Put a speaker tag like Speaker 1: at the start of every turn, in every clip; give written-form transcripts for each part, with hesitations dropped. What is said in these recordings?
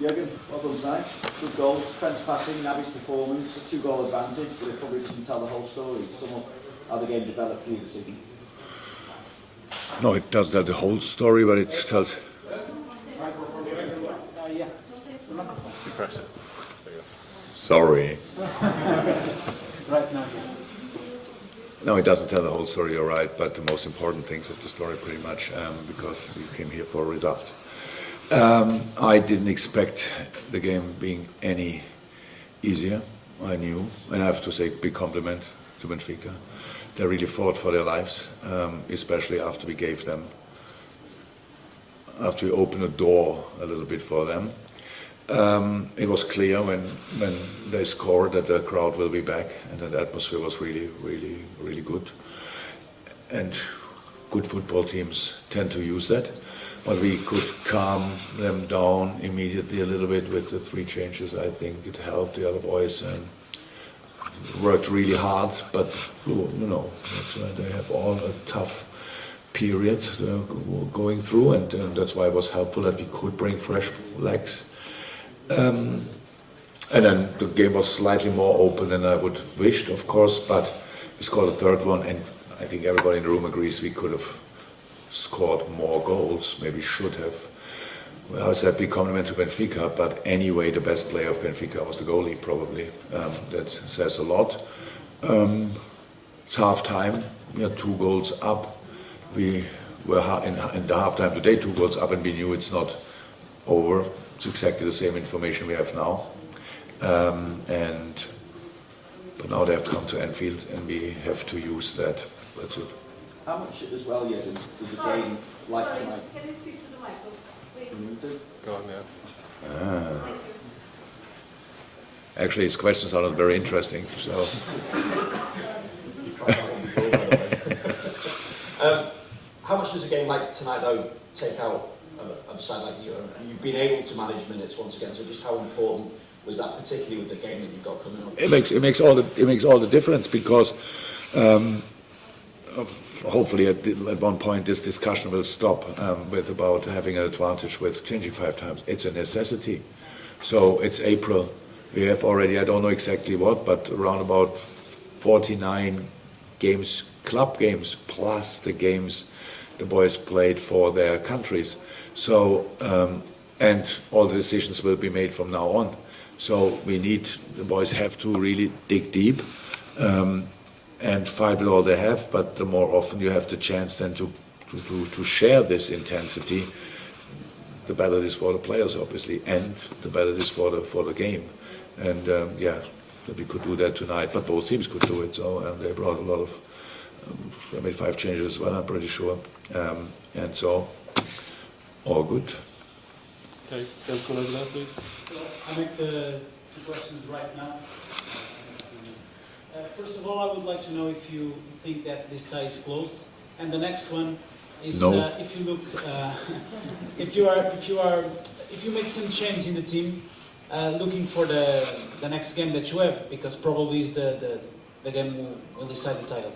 Speaker 1: Jurgen, well done tonight. Good goals, Trent's passing, Naby's performance, a 2-goal advantage, but it probably doesn't tell the whole story. Sum up how the game developed for you this evening.
Speaker 2: No, it doesn't tell the whole story, but it tells. Sorry.
Speaker 1: Right now.
Speaker 2: No, it doesn't tell the whole story, you're right, but the most important things of the story pretty much, because we came here for a result. I didn't expect the game being any easier. I knew, and I have to say big compliment to Benfica. They really fought for their lives, especially after we opened the door a little bit for them. It was clear when they scored that the crowd will be back, and that atmosphere was really, really, really good. And good football teams tend to use that. But we could calm them down immediately a little bit with the 3 changes. I think it helped the other boys and worked really hard. But they have all a tough period going through, and that's why it was helpful that we could bring fresh legs. And then the game was slightly more open than I would have wished, of course. But we scored a 3rd one, and I think everybody in the room agrees we could have scored more goals, maybe should have. Well, I said big compliment to Benfica, but anyway, the best player of Benfica was the goalie, probably. That says a lot. It's half time, we had 2 goals up. We were in the half time today 2 goals up, and we knew it's not over. It's exactly the same information we have now. But now they have to come to Anfield, and we have to use that. That's it.
Speaker 1: How much as well, Jurgen, does the game like tonight?
Speaker 3: Can you speak to the mic, please?
Speaker 1: Go on,
Speaker 2: Ah. Actually, his questions are not very interesting. So.
Speaker 4: How much does a game like tonight, though, take out of a side like you? And you've been able to manage minutes once again. So, just how important was that, particularly with the game that you've got coming up?
Speaker 2: It makes all the difference, because hopefully at one point this discussion will stop with about having an advantage with changing 5 times. It's a necessity. So it's April. We have already, I don't know exactly what, but around about 49 games, club games, plus the games the boys played for their countries. So, and all the decisions will be made from now on. So the boys have to really dig deep and fight with all they have, but the more often you have the chance then to share this intensity, the better it is for the players, obviously, and the better it is for the game. And that we could do that tonight, but both teams could do it. So they brought a lot of, they made 5 changes as well, I'm pretty sure. And so, all good.
Speaker 5: Okay, let's go over there, please.
Speaker 6: I'll make the 2 questions right now. First of all, I would like to know if you think that this tie is closed, and the next one is
Speaker 2: no.
Speaker 6: If you look, if you make some change in the team, looking for the next game that you have, because probably is the game will decide the title.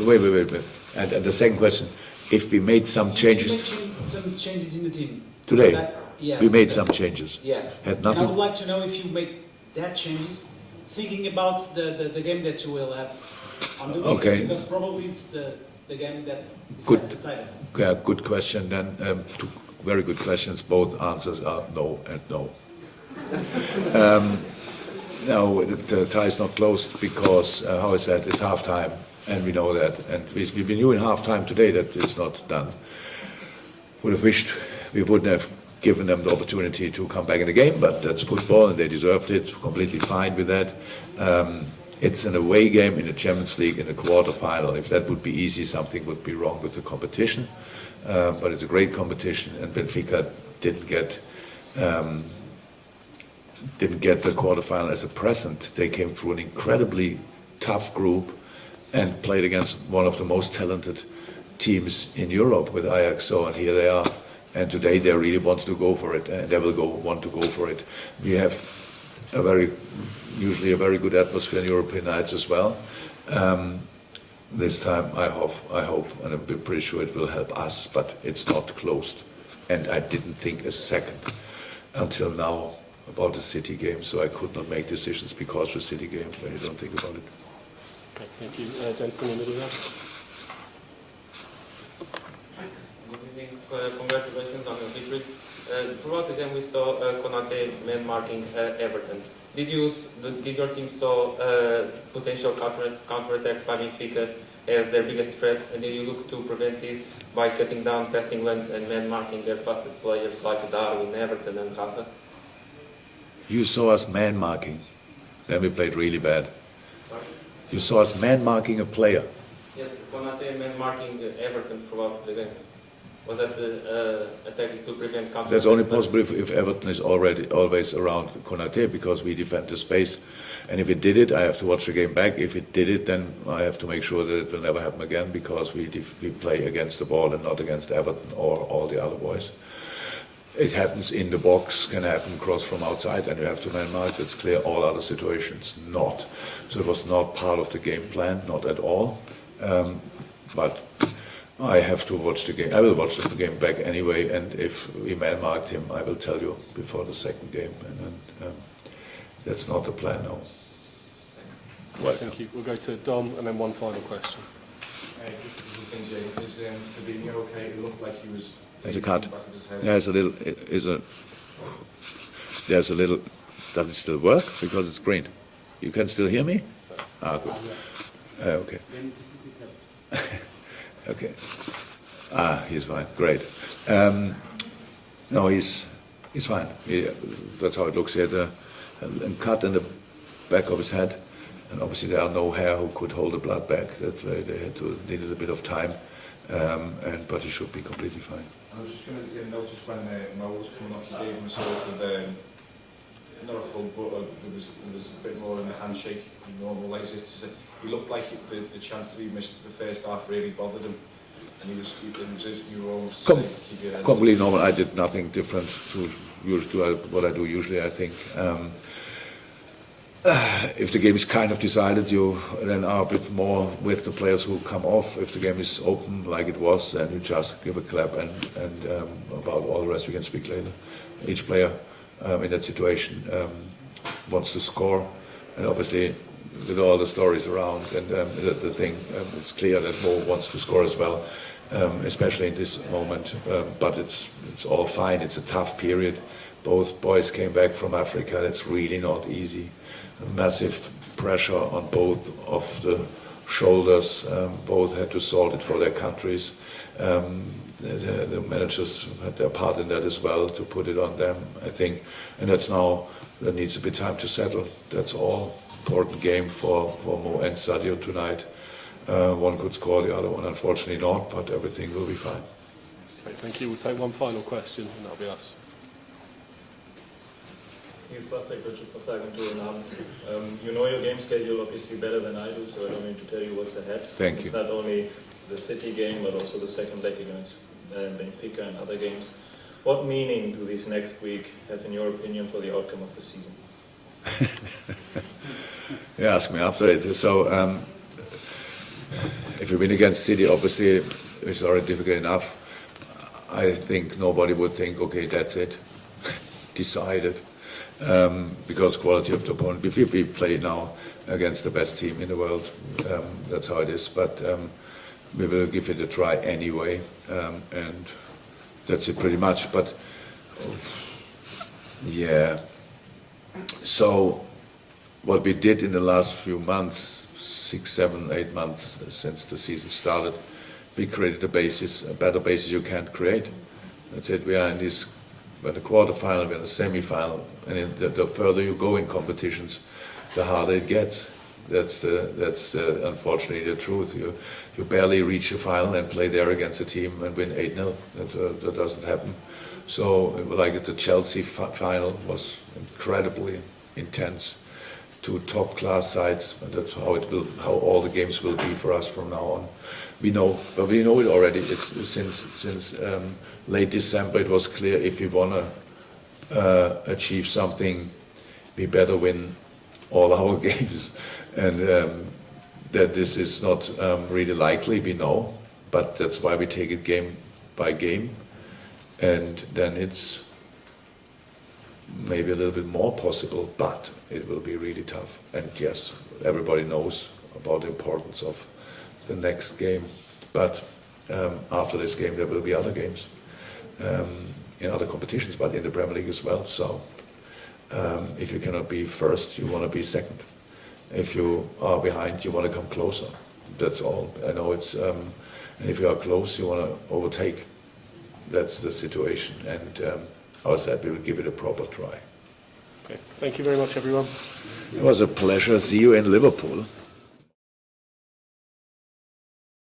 Speaker 2: Wait. And the second question, if we made some changes...
Speaker 6: Some changes in the team.
Speaker 2: Today?
Speaker 6: Yes.
Speaker 2: We made some changes.
Speaker 6: Yes.
Speaker 2: Had nothing...
Speaker 6: And I would like to know if you made that changes, thinking about the game that you will have on the weekend,
Speaker 2: okay.
Speaker 6: Because probably it's the game that decides the title.
Speaker 2: Yeah, good question. Then 2 very good questions. Both answers are no and no. No, the tie is not closed because, how I said, it's half time, and we know that. And we knew in half time today that it's not done. Would have wished we wouldn't have given them the opportunity to come back in the game, but that's football, and they deserved it. Completely fine with that. It's an away game in the Champions League in the quarterfinal. If that would be easy, something would be wrong with the competition. But it's a great competition, and Benfica didn't get the quarterfinal as a present. They came through an incredibly tough group and played against one of the most talented teams in Europe with Ajax. So, and here they are. And today they really wanted to go for it, and they will want to go for it. We have usually a very good atmosphere in European nights as well. This time I hope, and I'm pretty sure it will help us, but it's not closed. And I didn't think a second until now about the City game, so I could not make decisions because of the City game, when you don't think about it.
Speaker 5: Okay, thank you. Gentleman in the middle there.
Speaker 7: Good evening. Congratulations on your victory. Throughout the game, we saw Konate man marking Everton. Did your team saw potential counter-attacks by Benfica as their biggest threat, and did you look to prevent this by cutting down passing lanes and man marking their fastest players like Darwin, Everton, and Rafa?
Speaker 2: You saw us man marking, then we played really bad.
Speaker 7: Sorry?
Speaker 2: You saw us man marking a player.
Speaker 7: Yes, Konate man marking Everton throughout the game. Was that a tactic to prevent counter?
Speaker 2: That's only possible if Everton is always around Konate, because we defend the space. And if it did it, I have to watch the game back. If it did it, then I have to make sure that it will never happen again, because we play against the ball and not against Everton or all the other boys. It happens in the box, can happen cross from outside, and you have to man mark. It's clear. All other situations, not. So it was not part of the game plan, not at all. But I have to watch the game. I will watch the game back anyway, and if we man marked him, I will tell you before the second game. And that's not the plan now.
Speaker 5: Right, thank you. We'll go to Dom and then one final question.
Speaker 8: Just a couple of things, Jay. Is Fabinho okay? It looked like he was...
Speaker 2: There's a cut.
Speaker 8: back of his head.
Speaker 2: There's a little. Does it still work? Because it's green. You can still hear me? Ah, good. Okay. Okay. Ah, he's fine. Great. No, he's fine. That's how it looks. He had a cut in the back of his head, and obviously there are no hair who could hold the blood back. That they needed a bit of time, but he should be completely fine.
Speaker 8: I was just going to notice when Mo was coming off, he gave him sort of not a hug, but there was a bit more in the handshake than normal. Like he looked like the chance that he missed the first half really bothered him, and he was you were almost saying, keep your head up.
Speaker 2: Completely normal. I did nothing different to what I do usually. I think if the game is kind of decided, you then are a bit more with the players who come off. If the game is open like it was, then you just give a clap, and about all the rest we can speak later. Each player in that situation wants to score, and obviously with all the stories around and the thing, it's clear that Mo wants to score as well, especially in this moment. But it's all fine. It's a tough period. Both boys came back from Africa. It's really not easy. Massive pressure on both of the shoulders. Both had to solve it for their countries. The managers had their part in that as well, to put it on them, I think. And that's now, there needs a bit of time to settle. That's all. Important game for Mo and Sadio tonight. One could score, the other one unfortunately not, but everything will be fine.
Speaker 5: Okay, thank you. We'll take one final question, and that'll be us.
Speaker 9: Here's Wassercoach Presseagentur in Abend. You know your game schedule obviously better than I do, so I don't need to tell you what's ahead.
Speaker 2: Thank you.
Speaker 9: It's not only the City game, but also the second leg against Benfica and other games. What meaning do these next week have, in your opinion, for the outcome of the season?
Speaker 2: You ask me after it. So, if we win against City, obviously, it's already difficult enough. I think nobody would think, okay, that's it, decided. Because quality of the opponent, if we play now against the best team in the world, that's how it is. But we will give it a try anyway, and that's it pretty much. But yeah, so what we did in the last few months, 6, 7, 8 months since the season started, we created a basis, a better basis you can't create. That's it. We are in this. We're in the quarterfinal, we're in the semi-final, and the further you go in competitions, the harder it gets. That's unfortunately the truth. You barely reach a final and play there against a team and win 8-0. That doesn't happen. So, like the Chelsea final was incredibly intense. 2 top-class sides, and that's how all the games will be for us from now on. We know, but we know it already. It's since late December. It was clear if we want to achieve something, we better win all our games, and that this is not really likely. We know, but that's why we take it game by game. and then it's maybe a little bit more possible, but it will be really tough. And yes, everybody knows about the importance of the next game, but after this game there will be other games in other competitions, but in the Premier League as well. So if you cannot be first, you want to be second. If you are behind, you want to come closer. That's all. I know it's, and if you are close, you want to overtake. That's the situation, and I said we will give it a proper try.
Speaker 5: Okay. Thank you very much, everyone.
Speaker 2: It was a pleasure. See you in Liverpool.